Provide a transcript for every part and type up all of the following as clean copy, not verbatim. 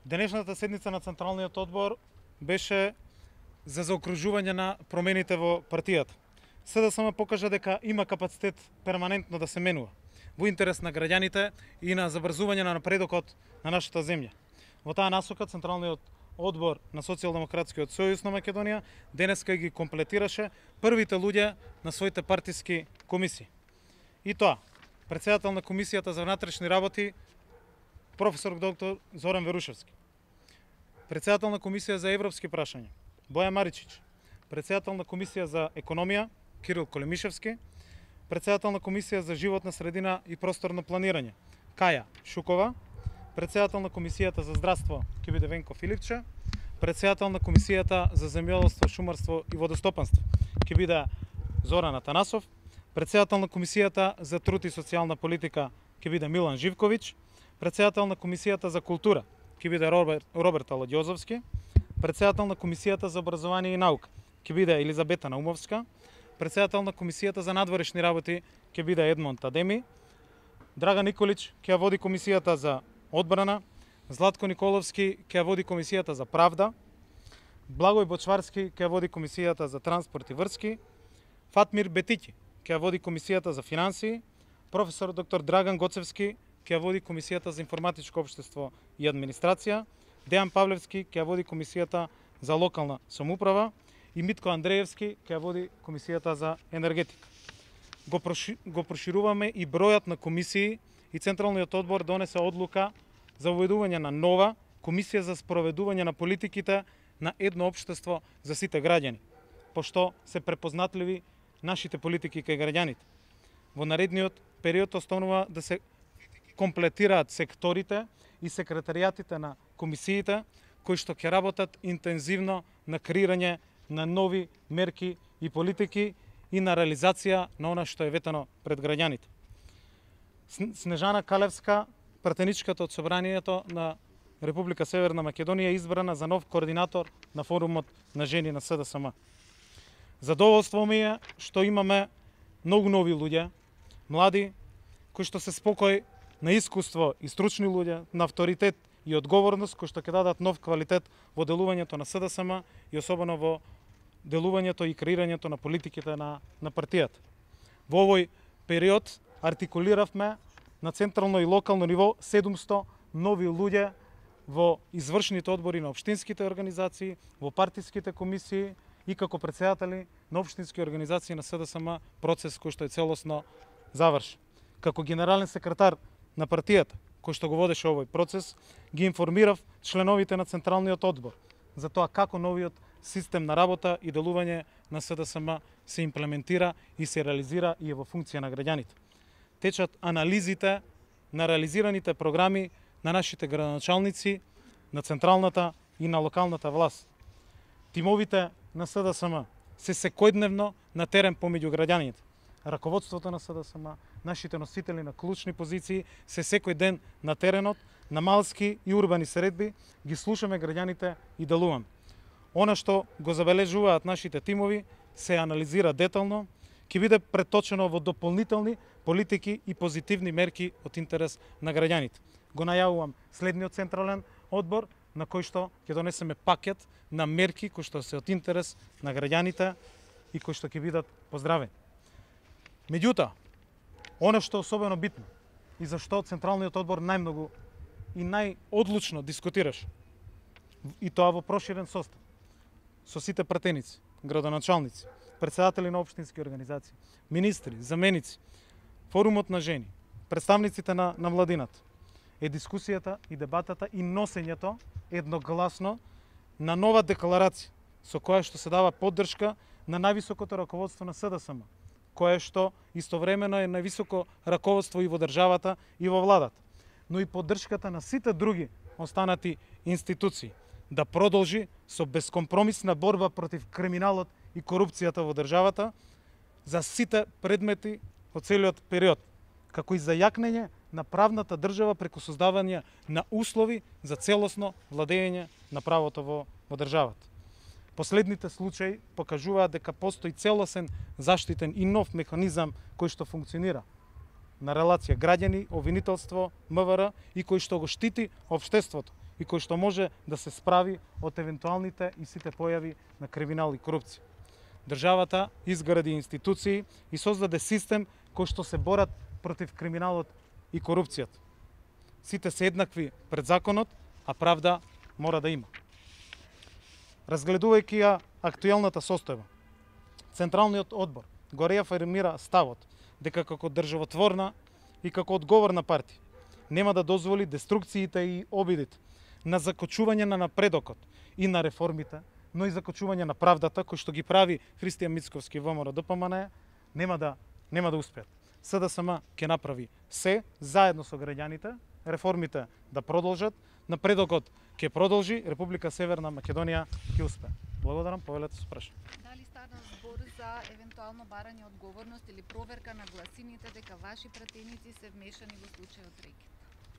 Денешната седница на Централниот одбор беше за заокружување на промените во партијата. СДСМ покажа дека има капацитет перманентно да се менува во интерес на граѓаните и на забрзување на напредокот на нашата земја. Во таа насока Централниот одбор на Социјалдемократскиот сојуз на Македонија денеска ги комплетираше првите луѓе на своите партиски комисии. И тоа, председател на Комисијата за внатрешни работи професор доктор Зоран Верушевски, председател на Комисија за европски прашања Боја Маричич, председател на Комисија за економија Кирил Колемишевски, председател на Комисија за животна средина и просторно планирање Каја Шукова, председател на Комисијата за здравство ќе биде Венко Филипче, председател на Комисијата за земјоделство, шумарство и водостопанство ќе биде Зоран Атанасов, председател на Комисијата за труд и социјална политика ќе биде Милан Живковиќ, председател на Комисијата за култура ќе биде Роберт Аладјозовски, председател на Комисијата за образование и наука ќе биде Елизабета Наумовска, председател на Комисијата за надворешни работи ќе биде Едмонд Адеми, Драган Николич ќе ја води Комисијата за одбрана, Златко Николовски ќе ја води Комисијата за правда, Благој Бочварски ќе ја води Комисијата за транспорт и врски, Фатмир Бетики ќе ја води Комисијата за финансии, професор доктор Драган Гоцевски ќе ја води Комисијата за информатичко општество и администрација, Дејан Павлевски ќе ја води Комисијата за локална самоуправа и Митко Андреевски ќе ја води Комисијата за енергетика. Го прошируваме и бројот на комисии и Централниот одбор донесе одлука за уведување на нова Комисија за спроведување на политиките на едно општество за сите граѓани, пошто се препознатливи нашите политики кај граѓаните. Во наредниот период останува да се комплетираат секторите и секретаријатите на комисиите кои што ќе работат интензивно на креирање на нови мерки и политики и на реализација на она што е ветено пред граѓаните. Снежана Калевска, пратеничката од Собранието на Република Северна Македонија, избрана за нов координатор на форумот на жени на СДСМ. Задоволство ми е што имаме многу нови луѓе, млади, кои што се спокој на искуство и стручни луѓе, на авторитет и одговорност, кои што ќе дадат нов квалитет во делувањето на СДСМ и особено во делувањето и креирањето на политиките на партијата. Во овој период артикулиравме на централно и локално ниво 700 нови луѓе во извршните одбори на општинските организации, во партиските комисии и како председатели на општински организации на СДСМ, процес кој што е целосно завршен. Како генерален секретар на партијата, кој што го водеше овој процес, ги информирав членовите на Централниот одбор за тоа како новиот систем на работа и делување на СДСМ се имплементира и се реализира и е во функција на граѓаните. Течат анализите на реализираните програми на нашите градоначалници, на централната и на локалната власт. Тимовите на СДСМ се секојдневно на терен помеѓу граѓаните. Раководството на СДСМ, нашите носители на клучни позиции се секој ден на теренот, на малски и урбани средби, ги слушаме граѓаните и делуваме. Она што го забележуваат нашите тимови се анализира детално, ќе биде преточено во дополнителни политики и позитивни мерки од интерес на граѓаните. Го најавувам следниот централен одбор на кој што ќе донесеме пакет на мерки кои што се од интерес на граѓаните и кои што ќе бидат поздравени. Меѓутоа, она што е особено битно и зашто Централниот одбор најмногу и најодлучно дискутираше, и тоа во проширен состав, со сите пратеници, градоначалници, председатели на општински организации, министри, заменици, форумот на жени, представниците на младината, е дискусијата и дебатата и носењето едногласно на нова декларација со која што се дава поддршка на највисокото раководство на СДСМ, кое што истовремено е највисоко раководство и во државата и во владата, но и поддршката на сите други останати институции да продолжи со безкомпромисна борба против криминалот и корупцијата во државата за сите предмети од целиот период, како и за јакнење на правната држава преку создавање на услови за целосно владење на правото во државата. Последните случаи покажуваат дека постои целосен заштитен и нов механизам кој што функционира. на релација граѓани, обвинителство, МВР и кој што го штити општеството и кој што може да се справи од евентуалните и сите појави на криминал и корупција. Државата изгради институции и создаде систем кој што се борат против криминалот и корупцијата. Сите се еднакви пред законот, а правда мора да има. Разгледувајќи ја актуелната состојба, Централниот одбор го реафирмира ставот дека како државотворна и како одговорна партија нема да дозволи деструкциите и обидите на закочување на напредокот и на реформите, но и закочување на правдата кој што ги прави Христијан Мицковски ВМРО ДПМНЕ нема да успеат. СДСМ ќе направи се заедно со граѓаните, реформите да продолжат, напредокот ќе продолжи, Република Северна Македонија ќе успее. Благодарам, повелете со прашање. Дали стана збор за евентуално барање одговорност или проверка на гласините дека ваши пратеници се вмешани во случајот рекет?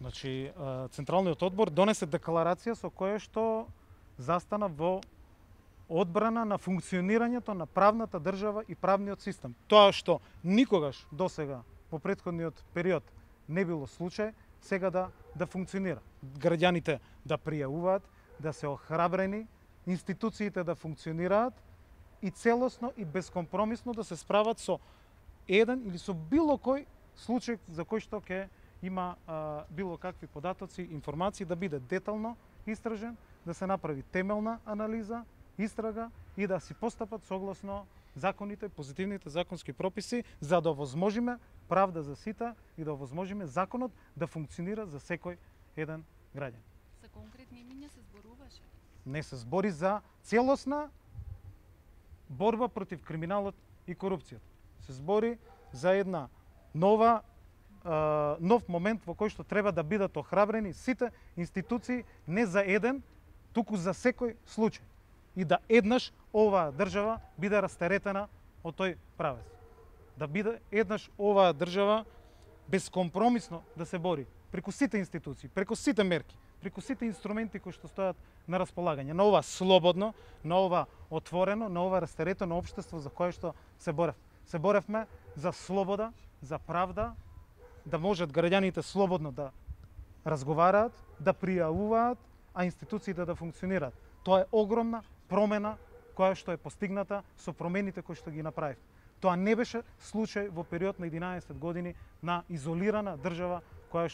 Значи, Централниот одбор донесе декларација со која што застана во одбрана на функционирањето на правната држава и правниот систем. Тоа што никогаш досега во претходниот период не било случај, сега да функционира. Граѓаните да пријавуваат, да се охрабрени, институциите да функционираат и целосно и безкомпромисно да се справат со еден или со било кој случај за кој што ќе има било какви податоци, информации, да биде детално истражен, да се направи темелна анализа, истрага и да си постапат согласно законите, позитивните законски прописи, за да овозможиме правда за сите и да овозможиме законот да функционира за секој еден граѓан. За конкретни имиња се зборуваше? Не се збори за целосна борба против криминалот и корупцијата. Се збори за една нов момент во кој што треба да бидат охрабрени сите институции не за еден, туку за секој случај. И да еднаш оваа држава биде растеретена од тој правец. Да биде еднаш оваа држава безкомпромисно да се бори преку сите институции, преку сите мерки, преку сите инструменти кои што стојат на располагање, на ова слободно, на ова отворено, на ова растеретено општество за кое што се борев. Се боревме за слобода, за правда, да можат граѓаните слободно да разговараат, да пријавуваат, а институциите да функционираат. Тоа е огромна промена која што е постигната со промените кои што ги направив. Тоа не беше случај во период на 11 години на изолирана држава која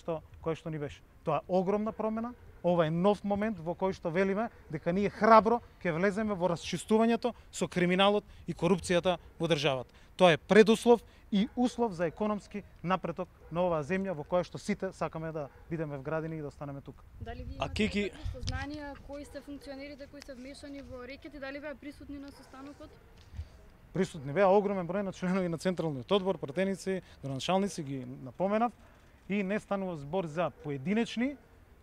што ни беше. Тоа е огромна промена, ова е нов момент во кој што велиме дека ние храбро ќе влеземе во расчистувањето со криминалот и корупцијата во државата. Тоа е предуслов и услов за економски напредок на оваа земја во која што сите сакаме да бидеме вградени и да останеме тука. Дали ви имате сознанија кои се функционерите кои се вмешани во рекет и дали беа присутни на состанокот? Присутни беа огромен број на членови на Централниот одбор, пратеници, градоначалници ги напоменав и не станува збор за поединечни,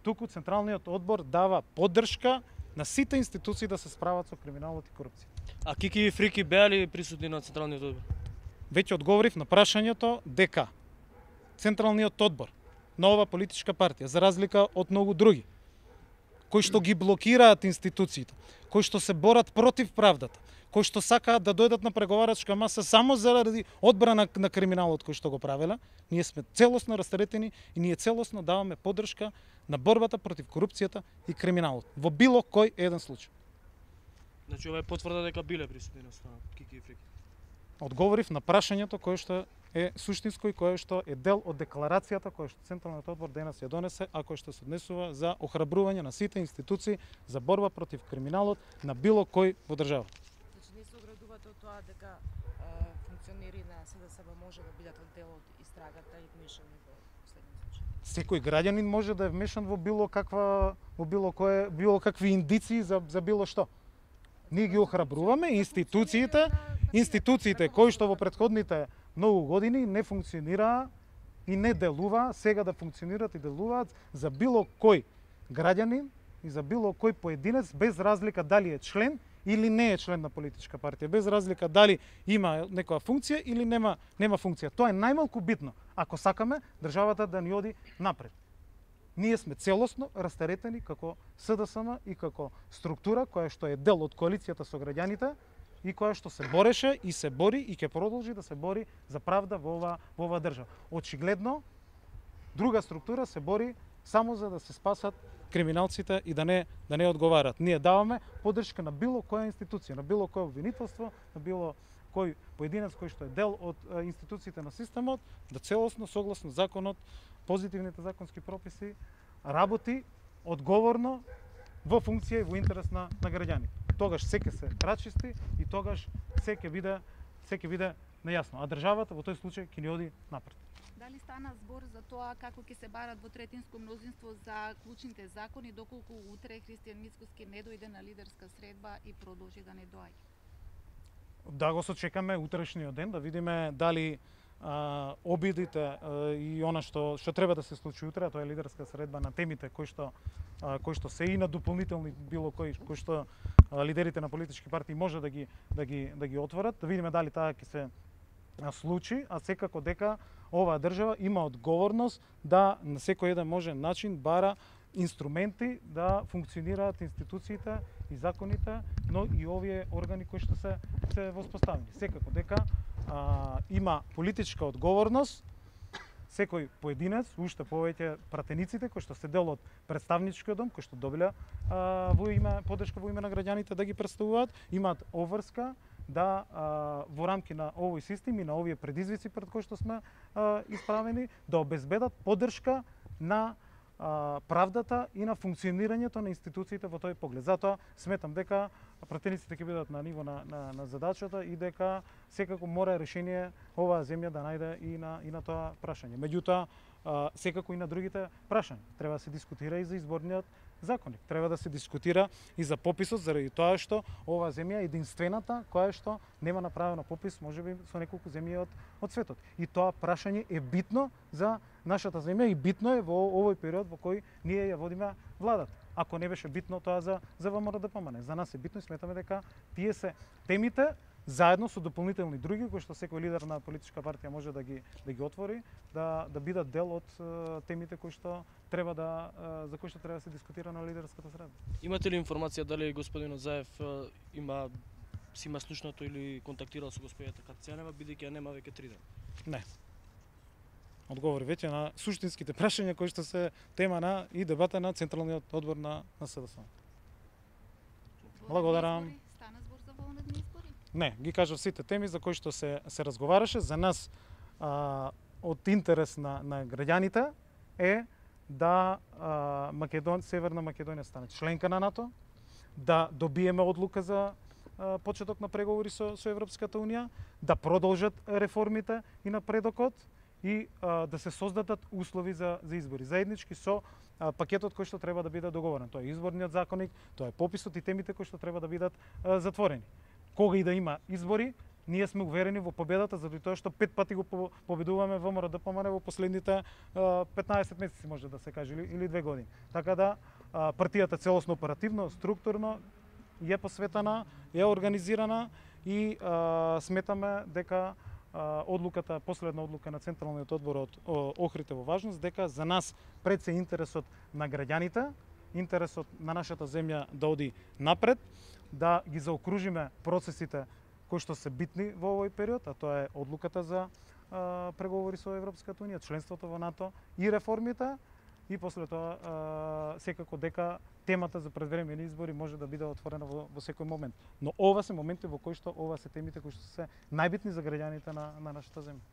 туку Централниот одбор дава поддршка на сите институции да се справат со криминалот и корупција. А Кики и Фрики беа ли присутни на Централниот одбор? Веќе одговорив на прашањето дека Централниот одбор на ова политичка партија, за разлика од многу други, кои што ги блокираат институциите, кои што се борат против правдата, кои што сакаат да дојдат на преговарачка маса само заради одбрана на криминалот кој што го правеле, ние сме целосно растеретени и ние целосно даваме поддршка на борбата против корупцијата и криминалот во било кој еден случај. Значи ова е потврда дека биле присутни на станот Кики и Фрики. Одговорив на прашањето кое што е суштинско и кое што е дел од декларацијата која што Централниот одбор денес ја донесе, а кој што се однесува за охрабрување на сите институции за борба против криминалот на било кој во државата. Значи не се оградувате од тоа дека функционери на СДСМ може да бидат дел од истрагата и вмешани во последниот случај? Секој граѓанин може да е вмешан во било какви индиции за било што. Ние ги охрабруваме институциите кои што во претходните многу години не функционираа и не делуваа, сега да функционираат и делуваат за било кој граѓанин и за било кој поединец, без разлика дали е член или не е член на политичка партија, без разлика дали има некоја функција или нема функција. Тоа е најмалку битно, ако сакаме државата да ни оди напред. Ние сме целосно растеретени како СДСМ и како структура која што е дел од коалицијата со граѓаните и која што се бореше и се бори и ќе продолжи да се бори за правда во оваа држава. Очигледно, друга структура се бори само за да се спасат криминалците и да не одговарат. Ние даваме поддршка на било која институција, на било кое обвинителство, на било кој поединец кој што е дел од институциите на системот, да целосно согласно законот, позитивните законски прописи, работи одговорно во функција и во интерес на граѓаните. Тогаш се ќе се рачисти и тогаш се ќе биде најасно, а државата во тој случај ќе ни оди напред. Дали стана збор за тоа како ќе се барат во третинско мнозинство за клучните закони, доколку утре Христијан Мицкоски не дојде на лидерска средба и продолжи да не доаѓа? Да го сочекаме утрешниот ден, да видиме дали обидите и она што треба да се случи утре, а тоа е лидерска средба на темите кои што се и на дополнителни било кои што лидерите на политички партии може да ги отворат, да видиме дали таа ќе се случи, а секако дека оваа држава има одговорност да на секој еден можен начин бара инструменти да функционираат институциите и законите, но и овие органи кои што се воспоставени. Секако дека има политичка одговорност секој поединец, уште повеќе пратениците кои што се дел од представничкиот дом, кои што добиле поддршка во име на граѓаните да ги представуваат, имаат обврска да во рамки на овој систем и на овие предизвици пред кои што сме исправени, да обезбедат поддршка на правдата и на функционирањето на институциите во тој поглед. Затоа сметам дека пратениците ќе бидат на ниво на задачата и дека секако мора решение оваа земја да најде и на тоа прашање. Меѓутоа, секако и на другите прашања. Треба да се дискутира и за изборниот законник. Треба да се дискутира и за пописот, заради тоа што оваа земја е единствената која што нема направено попис, можеби со неколку земји од светот. И тоа прашање е битно за нашата земја и битно е во овој период во кој ние ја водиме владата. Ако не беше битно тоа за ВМРО-ДПМН. За нас е битно и сметаме дека тие се темите заедно со дополнителни други кои што секој лидер на политичка партија може да ги отвори, да бидат дел од темите кои што за кои што треба да се дискутира на лидерската средба. Имате ли информација дали господинот Заев има слушнато или контактирал со господината Кацјанева, бидејќи ја нема веќе 3 дена? Не. Одговори веќе на суштинските прашања кои што се тема на и дебата на Централниот одбор на СДСМ. Благодарам. Стана збор за волнадни избори? Не, ги кажав сите теми за кои што се разговараше. За нас од интерес на граѓаните е да Северна Македонија стане членка на НАТО, да добиеме одлука за почеток на преговори со Европската унија, да продолжат реформите и напредокот и да се создадат услови за избори заеднички со пакетот кој што треба да биде договорен. Тоа е изборниот законник, тоа е пописот и темите кои што треба да бидат затворени. Кога и да има избори, ние сме уверени во победата, заради тоа што 5 пати го победуваме ВМРО-ДПМН во последните 15 месеци, може да се каже, или 2 години. Така да партијата целосно оперативно, структурно е посветена, е организирана и сметаме дека последна одлука на Централниот одбор од Охрид во важност, дека за нас пред се интересот на граѓаните, интересот на нашата земја да оди напред, да ги заокружиме процесите кои што се битни во овој период, а тоа е одлуката за преговори со Европската унија, членството во НАТО и реформите, и после тоа секако дека темата за предвремени избори може да биде отворена во секој момент. Но ова се моменти во кои што ова се темите кои што се најбитни за граѓаните на нашата земја.